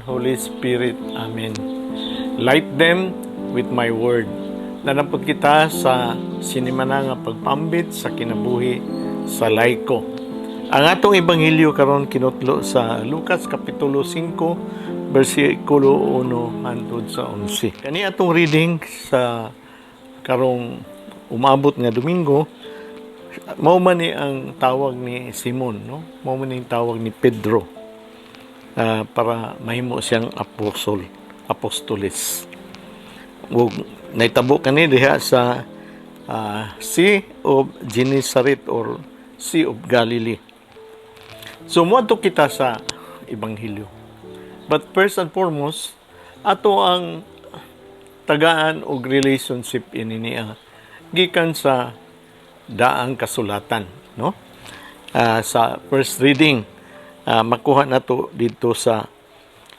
Holy Spirit. Amen. Light them with my word. Nanapod kita sa sinimana nga pagpambit sa kinabuhi sa laiko. Ang atong ebanghelyo karon kinutlo sa Lucas kapitulo 5 bersikulo 1 hangtod sa 11. Kani atong reading sa karong umabot nga Domingo, mao man ni ang tawag ni Simon, no? Mao man ni tawag ni Pedro. Para mahimo siyang apostoles. Ug naitabo kani diha sa Sea of Gennesaret or Sea of Galilee. So moadto kita sa ebanghelyo. But first and foremost, ato ang tagaan og relationship ini niya gikan sa daang kasulatan, no? Sa first reading, makuha na to dito sa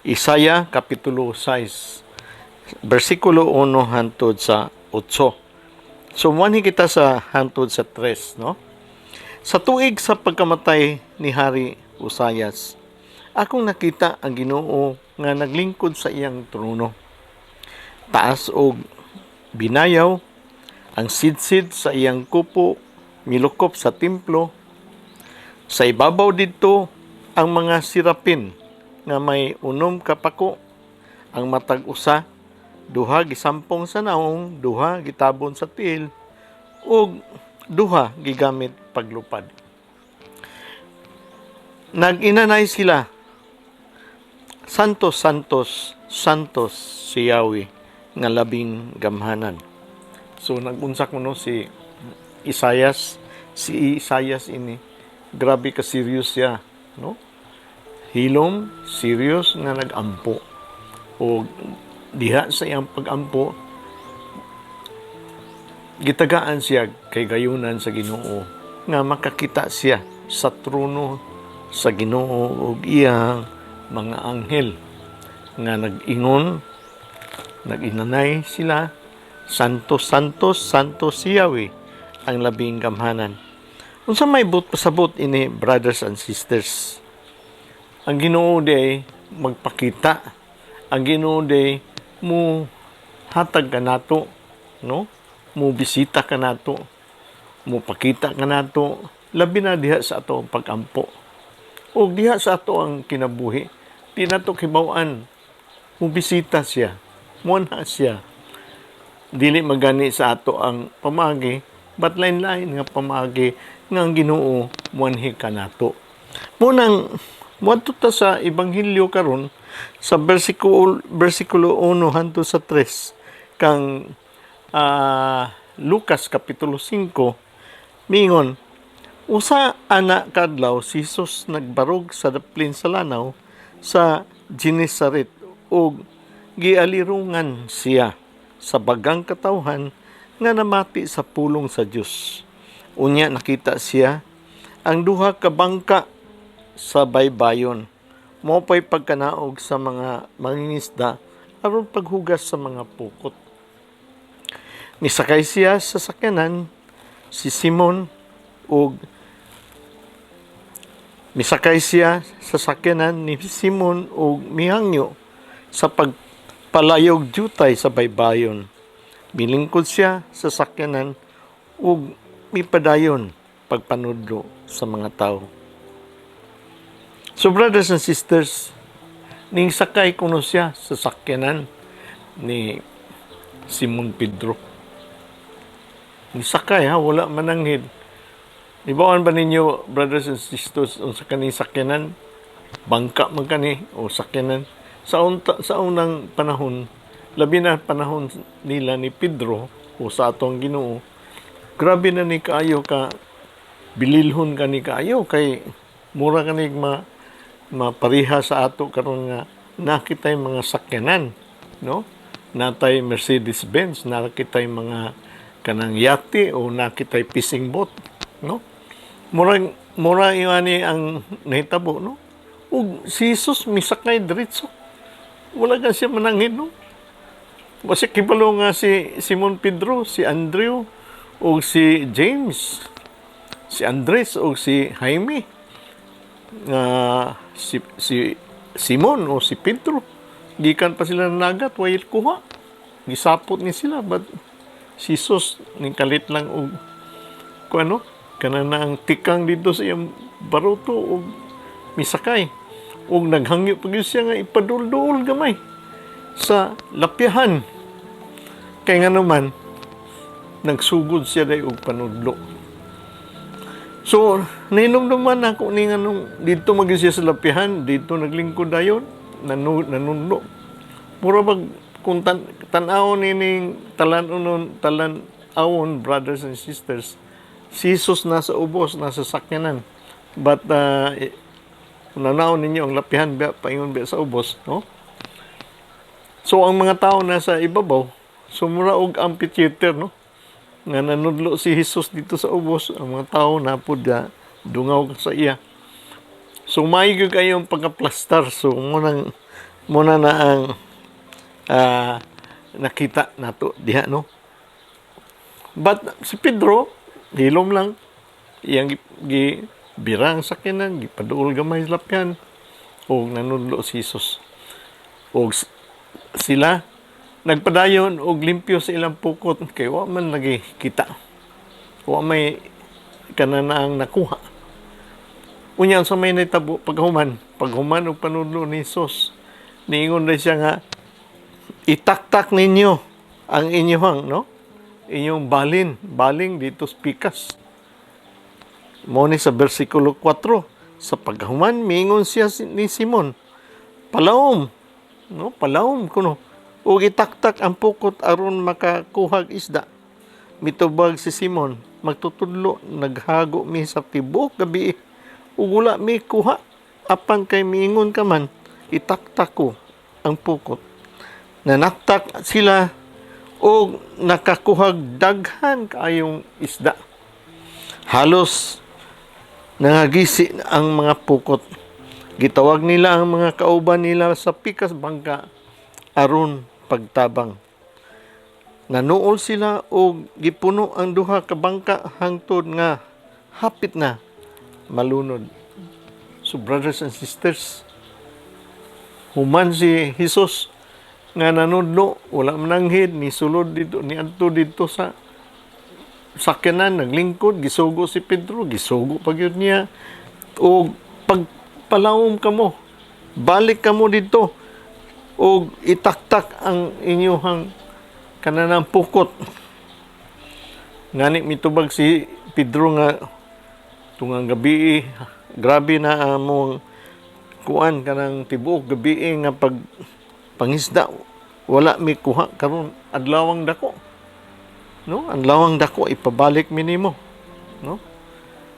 Isaiah kapitulo 6 bersikulo 1 hangtod sa 8. So manhi kita sa hangtod sa 3, no? Sa tuig sa pagkamatay ni Hari Uzzias, akong nakita ang Ginoo nga naglingkod sa iyang trono. Taas og binayaw, ang sidsid sa iyang kupo milukop sa templo. Sa ibabaw didto ang mga sirapin nga may unom ka pako, ang matag usa, duha gisampong sa naong, duha gitabon sa tiil, ug duha gigamit paglupad. Nag-inanay sila, Santos, Santos, Santos si Yahweh nga labing gamhanan. So nagunsak mo no si Isaias ini, grabe ka serious siya, no? Hilom, serious nga nag-ampo. O diha sa iyang pag-ampo, gitagaan siya kay gayunan sa Ginoo nga makakita siya sa trono sa Ginoo ug iyang mga anghel nga nag-ingon, nag-inanay sila, Santos, Santos, Santos si Yahweh ang labing gamhanan. Unsa may pasabot ini, brothers and sisters? Ang Ginoo day magpakita. Ang Ginoo day mo hatag ka nato, no? Mo bisita ka nato, mo pakita ka nato, labi na diha sa ato ang pag-ampo. O diha sa ato ang kinabuhi. Di nato kibaw-an. Mo bisita siya. Mo na siya. Dili magani sa ato ang pamagi, but lain-lain nga pamagi nga ang Ginoo muanhi ka nato. Munang moadto ta sa ebanghelyo karon sa bersikulo 1 hangtod sa 3 kang Lucas kapitulo 5 mingon, usa ana kadlaw si Jesus nagbarog sa daplin sa lanaw sa Gennesaret ug gialirungan siya sa bagang katawhan nga namati sa pulong sa Dios. Unya nakita siya ang duha ka bangka sa baybayon. Mao pay pagkanaog sa mga mangingisda aron paghugas sa mga pukot. Misakay siya sa sakyanan si Simon ug misakay siya sa sakyanan ni Simon ug mihangyo sa pagpalayog jutay sa baybayon. Milingkod siya sa sakyanan ug mipadayon pagpanudlo sa mga tao. So brothers and sisters, ning sakay kuno siya sa sakyanan ni Simon Pedro. Ni sakay wala mananghid. Ibawaan ba ninyo, brothers and sisters, sa kaning sakyanan? Bangka man kani o sakyanan? Sa unang panahon, labi na panahon nila ni Pedro o sa atong Ginoo, grabe na ni kaayo ka, bililhon ka ni kaayo, kay mura ka ni mapariha sa ato karon nga nakitay mga sakyanan, no? Natay Mercedes-Benz, nakitay mga kanang yate o nakitay fishing boat, no? Mura iwani ang nahitabo, no? Ug si Jesus misakay diretso. Wala ka siya mananghid, no? Basta kibalo nga si Simon Pedro, si Andrew, o si James, si Andres, o si Jaime, si Simon o si Pedro. Gikan pa sila nagat, way kuha. Gisapot ni sila, but si Jesus, ning kalit lang og kuano, kanana ang tikang dito sa iyang baruto og misakay. Og naghangyo pa gyud siya nga ipadul-dul gamay sa lapyahan. Kay nga naman, nagsugod siya day og panudlo. So, nainumduman ako ni nga nung dito maging siya sa lapyahan, dito naglingkod dayon, nanudlo. Mura bag kung tan-awon nining talan-awon, brothers and sisters, si Jesus nasa ubos, nasa sakyanan. But, kung nanawon ninyo ang lapihan, paingon sa ubos, no? So, ang mga tao nasa ibabaw, sumura og amphitheater, no? Nga nanudlo si Jesus dito sa ubos, ang mga tao napod dungaw sa iya. So, maigog kayong pagka-plastar. So, muna na ang nakita nato diha, no? But si Pedro, hilom lang, iyang gibirang sakyanan, gipaduol gamay sa lapyan, o nanudlo si Jesus. O sila, nagpadayon og limpyo sa ilang pukot, kay wa man lagi kita. Wa may kananaang nakuha. Unyan sa may naitabo paghuman og panudlo ni Jesus, niingon na siya nga, itaktak ninyo ang inyong, no? Inyong baling dito sa pikas. Mo ni sa versikulo 4, sa paghuman miingon siya ni Simon, palawom, no? Palawom kuno. O itaktak ang pukot aron makakuhag isda. Mitubag si Simon, magtutudlo, naghago mi sa tibuok gabi, ug wala mi kuha, apan kay miingon ka man, itaktak ko ang pukot. Nanaktak sila o nakakuhag daghan kaayong isda. Halos nangagisi ang mga pukot. Gitawag nila ang mga kauban nila sa pikas bangka aron pagtabang. Nanuol sila o gipuno ang duha ka bangka hangtod nga hapit na malunod. So brothers and sisters, human si Jesus nga nanudlo, wala mananghid, ni sulod dito, ni adto dito sa sakyanan, naglingkod, gisugo si Pedro, gisugo pag yun niya, o pagpalawom ka mo, balik ka mo dito, o itaktak ang inyong kananang pukot. Ngani mitubag si Pedro nga, tungang gabi, grabe na among kuan kanang tibuok gabi nga pangisda, wala mi kuha karon adlawang dako, no? Adlawang dako ipabalik mi nimo, no?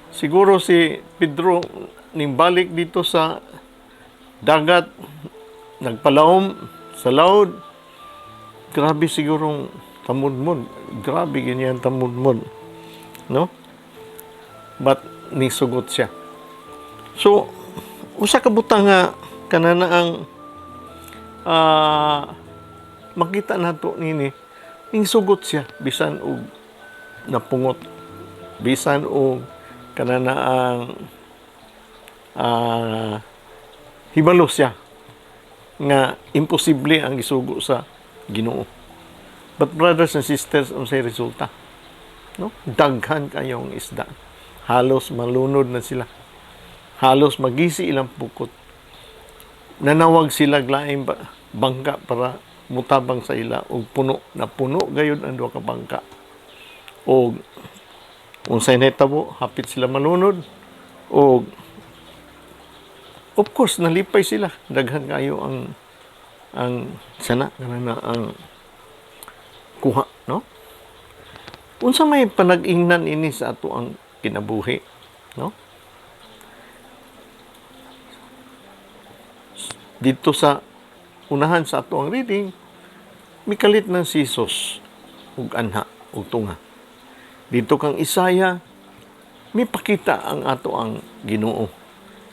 Siguro si Pedro ning balik dito sa dagat, nagpalawom sa laod, grabe sigurong tamudmod, grabe ganyan tamudmod, no? But nisugot siya. So usa ka butang nga kanana ang makita nato nini, ning sugot siya bisan og napungot, bisan og kanana ang hibalo siya nga imposible ang gisugo sa Ginoo. But brothers and sisters, unsay resulta, no? Daghan kayong isda, halos malunod na sila, halos magisi ilang pukot. Nanawag sila glaing bangka para mutabang sa ila, og puno gayud ang duha ka bangka. Og unsay nahitabo, hapit sila malunod, og of course nalipay sila, daghan kayo ang sana kanana ang kuha, no? Unsa may panag-ingnan ini sa ato ang kinabuhi, no? Dito sa unahan sa ato ang reading, mikalit ng si Jesus ug anha ug tunga. Dito kang Isaya, may pakita ang ato ang Ginoo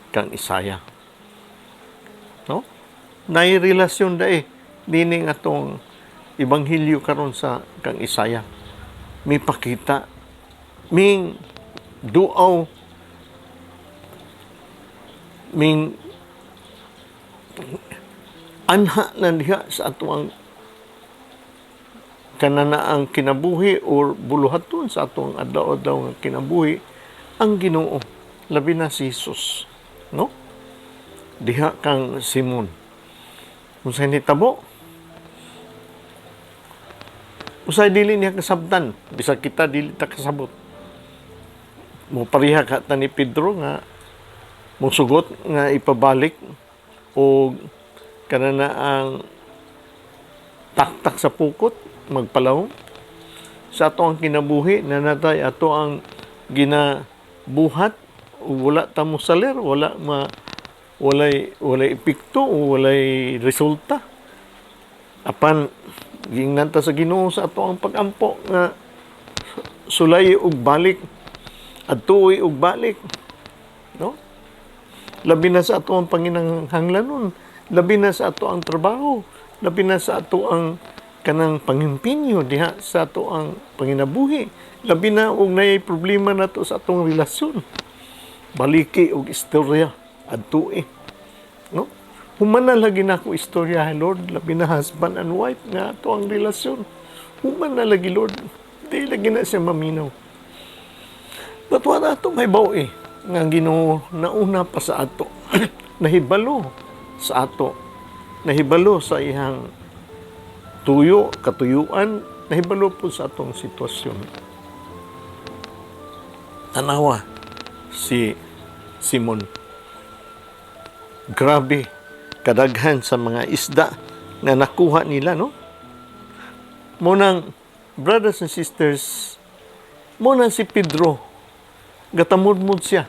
kang Isaya, no? Nay relasyon dae dining atong ebanghelyo karon sa kang Isaya. May pakita ming duaw, ming anha na diha sa ato ang kananaang kinabuhi or buluhaton sa atong adlaw-adlaw nga kinabuhi ang Ginoo, labi na si Jesus, no? Diha kang Simon. Unsay nitabo? Usay dili niya kasabtan, bisag kita dili ta kasabot. Mo pareha ka ta ni Pedro nga mosugot nga ipabalik o kanana ang taktak sa pukot magpalawom sa ato ang kinabuhi na natay ato ang ginabuhat wala ta mo saler, walay epekto o walay resulta. Apan giingnan ta sa Ginoo sa ato ang pagampo nga sulay og balik adtuoy og balik, no? Labi na sa ato ang panginahanglanon, labi na sa ato ang trabaho, labi na sa ato ang kanang pangimpinyo diha sa ato ang panginabuhi, labi na og nay problema nato sa atong relasyon, baliki og istorya adtuoy, no? Human na lagi na ako istorya, Lord, labi na husband and wife nga ato ang relasyon, human na lagi, Lord, di lagi na siya maminaw. Batwa na ato may bawi nga Ginoo nauna pa sa ato nahibalo sa ato, nahibalo sa iyang katuyuan, nahibalo po sa atong sitwasyon. Tanawa si Simon, grabe kadaghan sa mga isda nga nakuha nila, no? Munang brothers and sisters, munang si Pedro gatamudmud siya,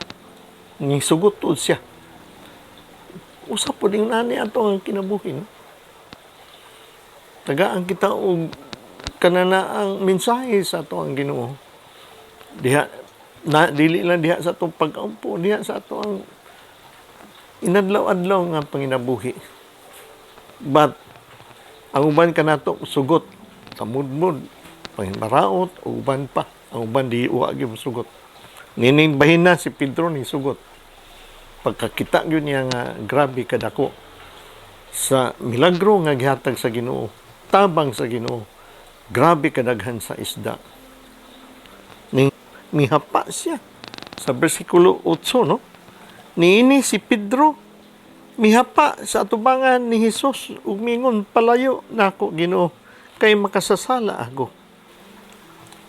nisugot siya. Usap po din nani ato ang kinabuhi, no? Tagaan kita og kanana ang mensahe sa ato ang Ginoo. Diha na dili lang diha sa atong pag-ampo, diha sa ato ang inadlaw-adlaw nga panginabuhi. But ang uban kanato sugot, tamudmud, pangimaraot, uban pa, ang uban di wa gyud sugot. Nining bahin na si Pedro ni sugot. Pagkakita gyud niya nga grabe kadako sa milagro nga gihatag sa Ginoo, tabang sa Ginoo, grabe kadaghan sa isda. Mihapa siya sa bersikulo 8, no? Niini si Pedro mihapa sa atubangan ni Hesus ug mingon, palayo nako Ginoo kay makasasala ako.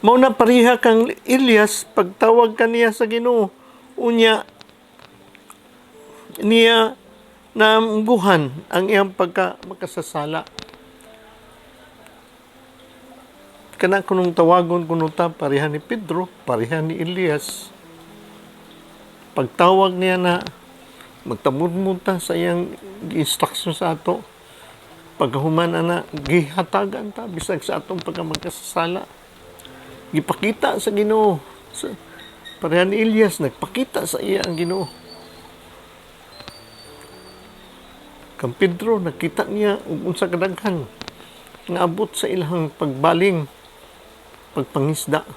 Mao na pareha kang Elias pagtawag kaniya sa Ginoo, unya niya namguhan ang iyang makasasala. Kana kunong tawagon kuno ta pareha ni Pedro, pareha ni Elias. Pagtawag niya na magtamudmud ta sa iyang instruction sa ato, paghuman na gihatagan ta bisag sa atong pagkamagkasasala. Gipakita sa Ginoo. Pareha ni Elias nagpakita sa iya ang Ginoo. Kang Pedro nakita niya unsa kadaghan nga abot sa ilang pagbaling, pagpangisda.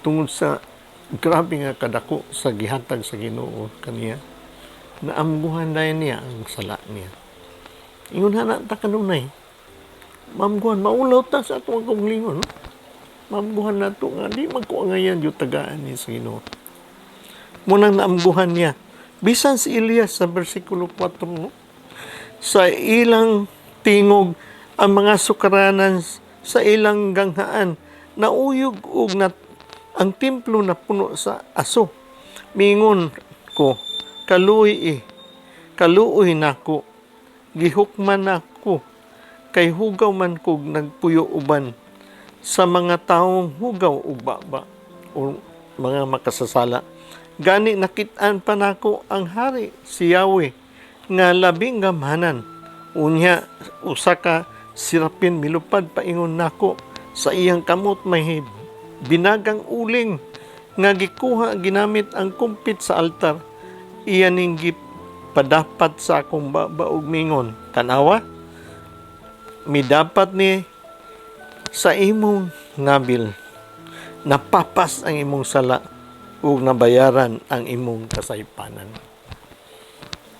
Tungod sa grabe nga kadako sa gihatag sa Ginoo kaniya, naamguhan dayon niya ang sala niya. Ingon na ta kanunay, maamguhan, maulaw ta sa atong kaugalingon, no? Maamguhan na ito nga, di magkuangayan yung tagaan niya sa Ginoo. Munang naamguhan niya, bisan si Elias sa versikulo 4, no? Sa ilang tingog ang mga sukaranan sa ilang ganghaan, nauyog og ang templo na puno sa aso. Mingon ko, kaluoy nako, gihukman nako, kay hugaw man kog nagpuyo uban sa mga taong hugaw ug baba o mga makasasala. Gani nakit-an pa nako ang hari si Yahweh nga labing gamhanan. Unya usa ka sirapin milupad paingon nako, sa iyang kamot may binagang uling nga gikuha ginamit ang kumpit sa altar. Iyan ning padapat sa akong baba ug mingon, tanawa, midapat ni sa imong nabil, napapas ang imong sala ug nabayaran ang imong kasaypanan.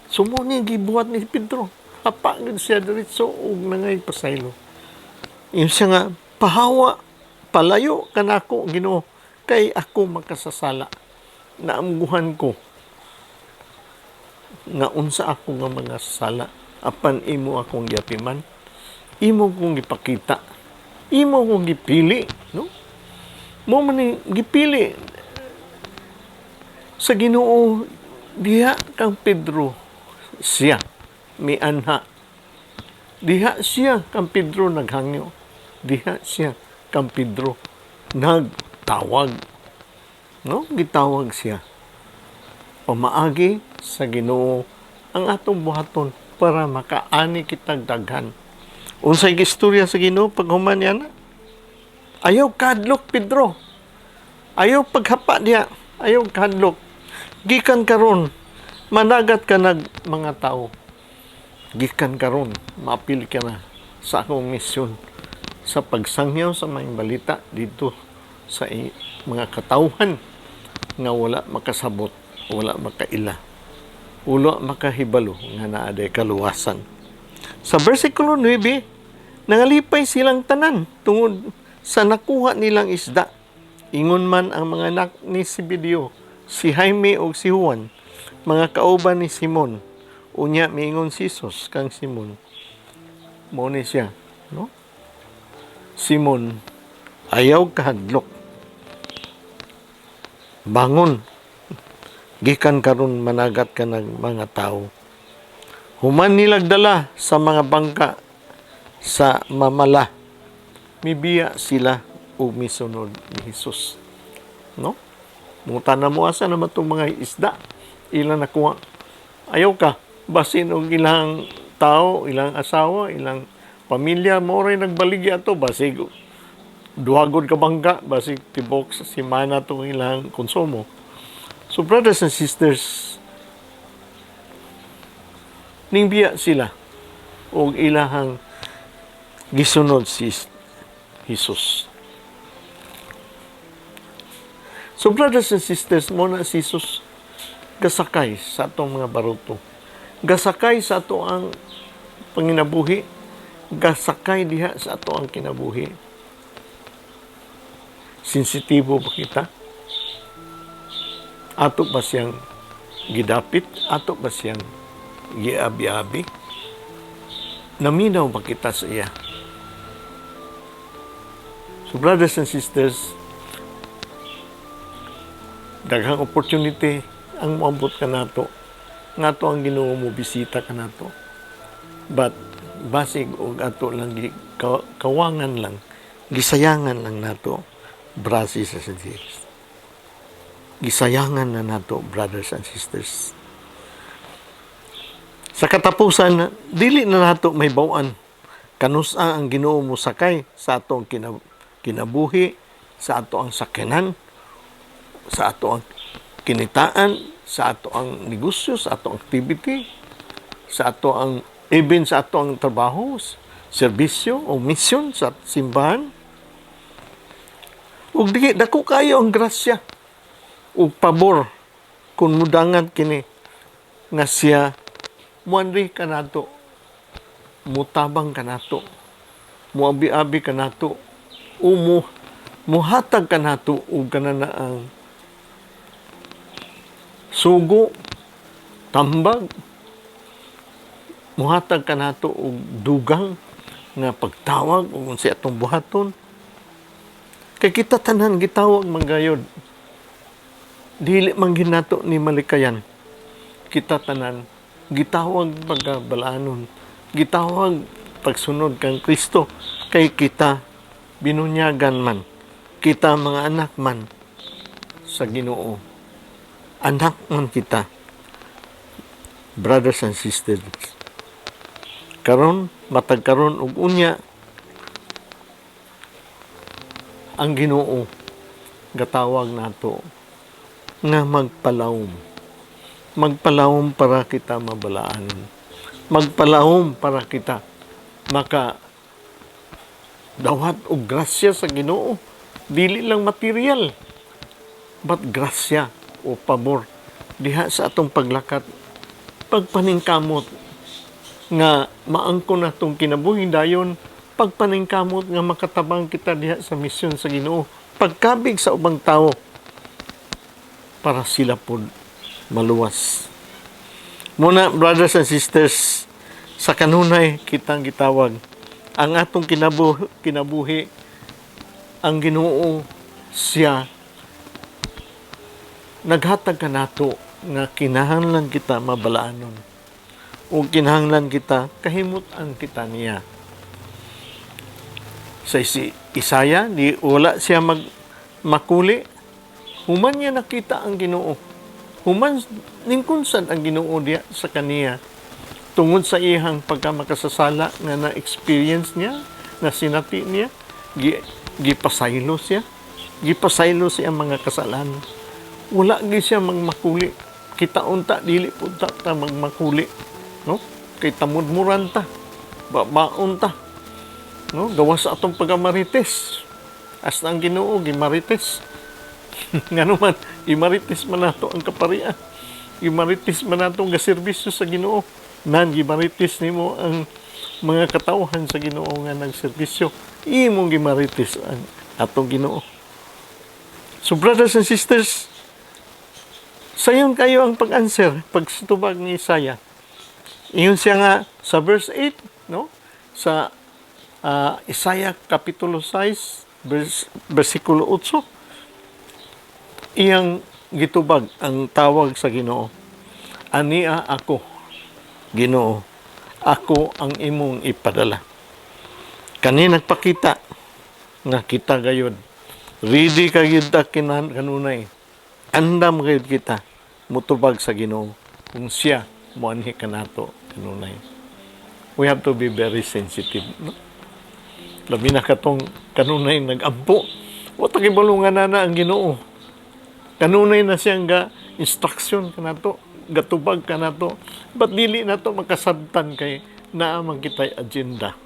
Sumuni gibuhat ni Pedro. Hapa gid siya diretso ug nangay pasaylo. Yung siya nga, pahawa, palayo kanako Ginoo, kay ako makasasala. Naamguhan ko nga unsa ako nga mga sala apan imo akong giapiman, imo kong gipakita, imo kong gipili, no? Mo man ni gipili sa Ginoo diha kang Pedro siya mianha. Diha siya kang Pedro naghangyo. Diha siya kang Pedro nagtawag. No? Gitawag siya. Pamaagi sa Ginoo ang atong buhaton para makaani kitag daghan. Unsay gistorya sa Ginoo paghuman yan? Ayaw kadlok Pedro. Ayaw paghapa diha. Ayaw kadlok. Gikan karon managat ka nag mga tao. Gikan karon maapil ka na sa akong misyon sa pagsangyaw sa mga balita dito sa mga katawhan nga wala makasabot, wala makaila, wala makahibalo nga naaday kaluwasan. Sa versikulo 9, nangalipay silang tanan tungod sa nakuha nilang isda. Ingon man ang mga anak ni Zebedeo, si Jaime o si Juan, mga kauban ni Simon. Unya miingon si Jesus kang Simon. Mao ni siya, no? Simon, ayaw kahadlok. Bangon. Gikan karon managat ka ng mga tao. Human nilag dala sa mga bangka sa mamala. Mibiya sila o misunod ni Jesus. No? Mungutan na mo asa na itong mga isda. Ilang nakuha. Ayaw ka. Basin og ilang tao, ilang asawa, ilang pamilya mo rin nagbaligya to. Basig duhagod ka bangka. Basig tibok sa simana itong ilang konsumo. So brothers and sisters, ningbiya sila o ilahang gisunod si Jesus. So brothers and sisters, muna si Jesus gasakay sa atong mga baruto. Gasakay sa ato ang panginabuhi. Gasakay diha sa ato ang kinabuhi. Sensitibo ba kita? Ato ba siyang gidapit? Ato ba siyang giabi-abi? Naminaw ba kita sa iya? So brothers and sisters, daghang opportunity ang moabot ka nato. Nga to ang Ginoo mo bisita ka nato. But basig og ato lang kawangan lang, gisayangan lang nato, brothers and sisters. Gisayangan na nato, brothers and sisters. Sa katapusan, dili na nato may bawaan. Kanusa ang Ginoo mo sakay sa atong kinabuhi, sa ato ang sakyanan, sa ato ang kinitaan, sa ato ang negosyo, sa ato ang activity, sa ato ang even sa ato ang trabaho, serbisyo o misyon sa simbahan. Ug dili dako kayo ang grasya ug pabor kung mudangan kini nga siya muanri kanato, mutabang kanato, muabi-abi kanato, o muhatag kanato ug kanana ang sugo, tambag, muhatag kanato og dugang nga pagtawag ug unsa atong buhaton. Kay kita tanan gitawag manggayod. Dili man ginato ni malikayan. Kita tanan gitawag pagabalanon. Gitawag pagsunod kang Kristo. Kay kita binunyagan man. Kita mga anak man sa Ginoo. Anak man kita, brothers and sisters. Karon, matag karon ug unya, ang Ginoo gatawag nato nga magpalawom. Magpalawom para kita mabalaan. Magpalawom para kita maka dawat og grasya sa Ginoo. Dili lang material, but grasya o pabor diha sa atong paglakat pagpaningkamot nga maangko na tong kinabuhi dayon, pagpaningkamot nga makatabang kita diha sa misyon sa Ginoo, pagkabig sa ubang tawo para sila pod maluwas. Muna, brothers and sisters, sa kanunay kitang gitawag ang atong kinabuhi, ang Ginoo siya naghatag kanato nga kinahanglan kita mabalaanon o kinahanglan kita kahimutan kita niya. Sa Isaya, di wala siya makuli. Human niya nakita ang Ginoo. Human ningkunsan ang Ginoo diya sa kaniya. Tungod sa iyang pagkamakasasala nga na-experience niya, na sinati niya, gipasaylo siya. Gipasaylo siya ang mga kasalanan. Wala gi siya magmakuli. Kita unta, dili punta ta magmakuli. No? Kay tamudmuran ta. Babaon ta. No? Gawas sa atong pagkamarites. Hasta ang Ginoo, gimarites. Nga naman, imarites man nato ang kaparian. Imarites man nato ang gaserbisyo sa Ginoo. Nan, gimarites nimo ang mga katawhan sa Ginoo nga nagserbisyo. Imong gimarites ang atong Ginoo. So brothers and sisters, sayon kayo ang pag-answer, pagsitubag ni Isaya. Iyon siya nga sa verse 8, no? Sa Isaya Kapitulo 6, versikulo 8, iyang gitubag ang tawag sa Ginoo. Ania ako, Ginoo, ako ang imong ipadala. Kani nagpakita nga kita gayud. Ready kagid ta kanunay. Andam gayud kita mutubag sa Ginoo kung siya moanhi kanato kanunay. We have to be very sensitive, no? Labi na katong kanunay nag-ampo. O takibalungan na ang Ginoo. Kanunay na siyang instruction kanato, gatubag kanato. Ba't dili nato makasabtan kay naamang kita'y agenda?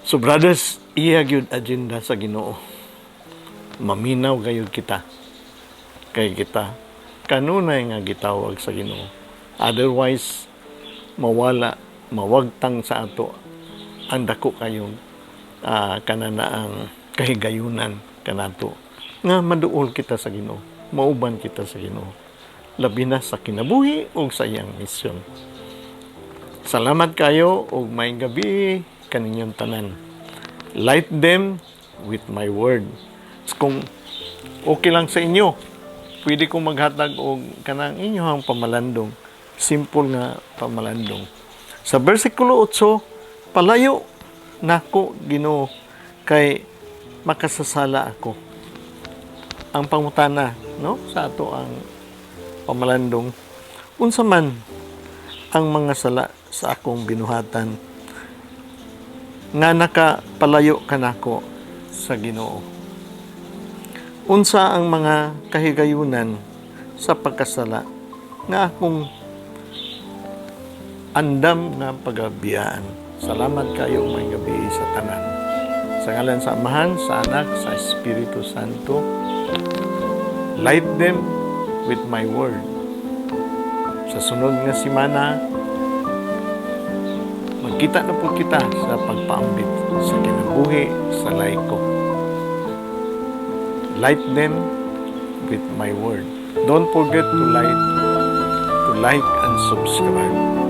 So brothers, iya gyud agenda sa Ginoo. Maminaw gayud kita. Kay kita kanunay nga gitawag sa Ginoo. Otherwise, mawagtang sa ato ang dako kayong kananaang kahigayunan kanato nga maduol kita sa Ginoo, mauban kita sa Ginoo, labi na sa kinabuhi o sa iyang misyon. Salamat kayo o may gabi kaninyong tanan. Light them with my word. Kung okay lang sa inyo, pwede kong maghatag o kanang inyong pamalandong. Simple nga pamalandong. Sa versikulo 8, palayo nako Ginoo kay makasasala ako. Ang pangutana, no, sa ato ang pamalandong, unsa man ang mga sala sa akong binuhatan nga nakapalayo kanako sa Ginoo. Unsa ang mga kahigayunan sa pagkasala nga akong andam nga pagabiyaan. Salamat kayo may gabi sa tanan. Sa ngalan sa Amahan, sa Anak, sa Espiritu Santo, light them with my word. Sa sunod nga simana, magkita na po kita sa pagpaambit sa kinabuhi sa laiko. Light them with my word. Don't forget to like and subscribe.